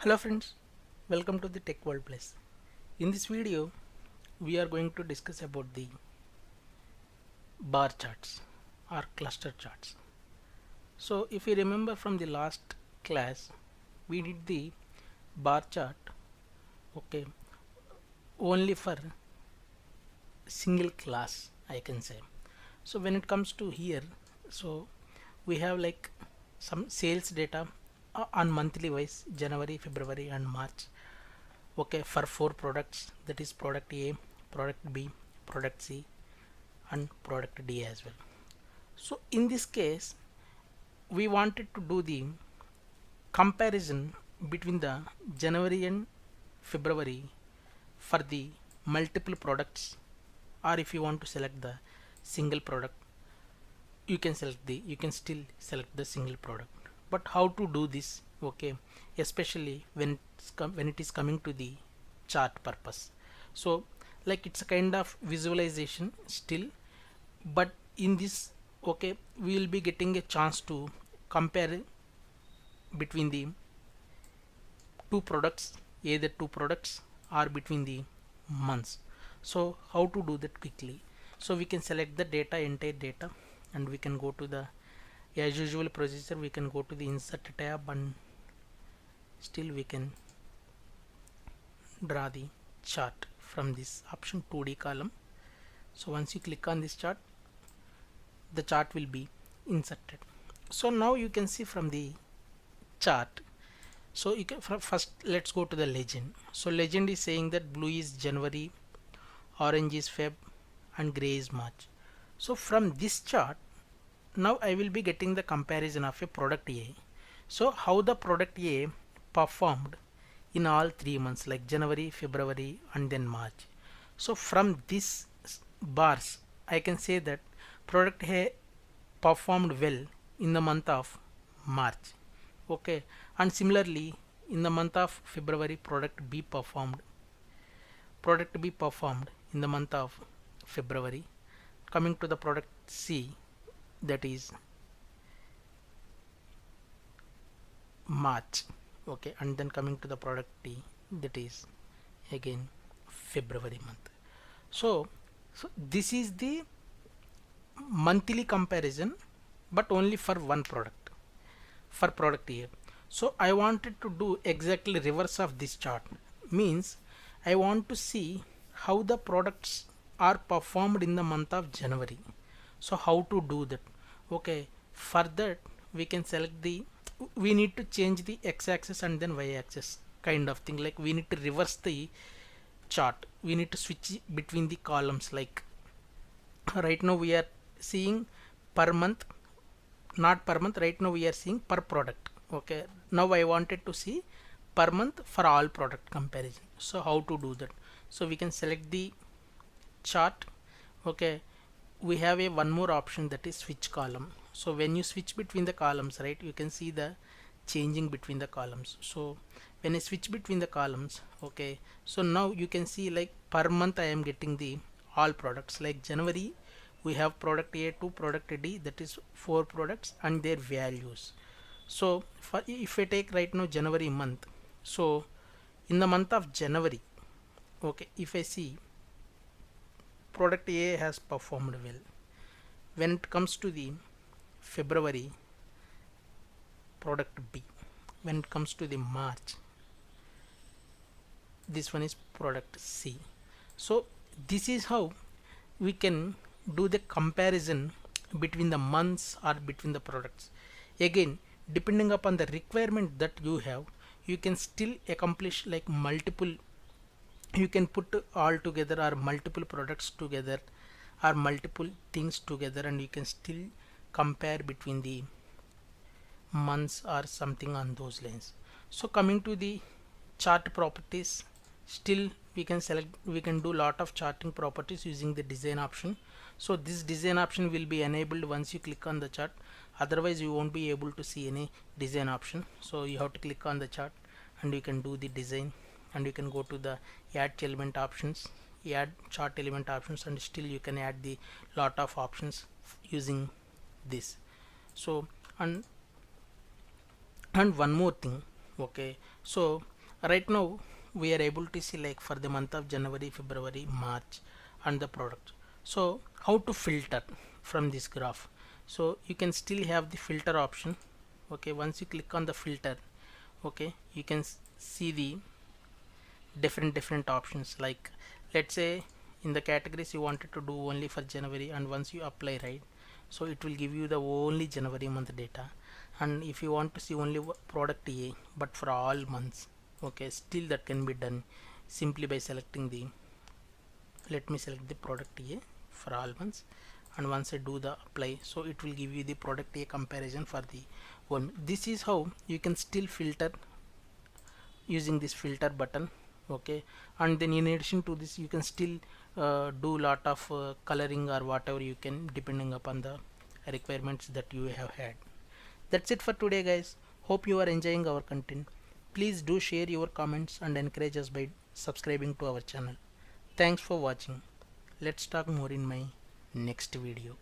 Hello friends, welcome to the Tech World Place. In this video, we are going to discuss about the bar charts or cluster charts. So if you remember from the last class, we did the bar chart, okay, only for single class, I can say. So when it comes to here, so we have like some sales data on monthly wise, January, February and March, okay, for four products, that is product A, product B, product C and product D as well. So in this case we wanted to do the comparison between the January and February for the multiple products, or if you want to select the single product, you can still select the single product. But how to do this, okay, especially when it is coming to the chart purpose. So like it's a kind of visualization still, but in this, okay, we will be getting a chance to compare between the two products, either two products or between the months. So how to do that quickly? So we can select the data, entire data, and we can go to the, as usual procedure, we can go to the insert tab and still we can draw the chart from this option 2D column. So once you click on this chart, the chart will be inserted. So now you can see from the chart, so you can first let's go to the legend. So legend is saying that blue is January, orange is Feb and gray is March. So from this chart, now I will be getting the comparison of a product A. So how the product A performed in all 3 months, like January, February and then March. So from this bars I can say that product A performed well in the month of March, okay, and similarly in the month of February product B performed in the month of February. Coming to the product C, that is March, okay, and then coming to the product D, that is again February month. So this is the monthly comparison, but only for one product, for product A. So I wanted to do exactly reverse of this chart, means I want to see how the products are performed in the month of January. So how to do that? Okay, for that we can select the, we need to change the x-axis and then y-axis kind of thing, like we need to reverse the chart, we need to switch between the columns. Like right now we are seeing per month, not per month, right now we are seeing per product, okay. Now I wanted to see per month for all product comparison. So how to do that? So we can select the chart, okay. We have a one more option, that is switch column. So when you switch between the columns, right, you can see the changing between the columns. So when I switch between the columns, okay, so now you can see like per month I am getting the all products. Like January we have product A to product D, that is four products and their values. So if I take right now January month, so in the month of January, okay, if I see product A has performed well. When it comes to the February, product B. When it comes to the March, this one is product C. So this is how we can do the comparison between the months or between the products. Again, depending upon the requirement that you have, you can still accomplish like multiple, you can put all together or multiple products together or multiple things together, and you can still compare between the months or something on those lines. So coming to the chart properties, still we can select, we can do lot of charting properties using the design option. So this design option will be enabled once you click on the chart, otherwise you won't be able to see any design option. So you have to click on the chart and you can do the design, and you can go to the add element options, add chart element options, and still you can add the lot of options using this. So and one more thing, okay, so Right now we are able to see like for the month of January, February, March and the product. So how to filter from this graph? So you can still have the filter option. Okay, once you click on the filter, okay, you can see the different options. Like let's say in the categories you wanted to do only for January, and once you apply, right, so it will give you the only January month data. And if you want to see only product A but for all months, okay, still that can be done simply by selecting the, let me select the product A for all months, and once I do the apply, so it will give you the product A comparison for the one. This is how you can still filter using this filter button. Okay, and then in addition to this you can still do lot of coloring or whatever you can, depending upon the requirements that you have had. That's it for today, guys. Hope you are enjoying our content. Please do share your comments and encourage us by subscribing to our channel. Thanks for watching. Let's talk more in my next video.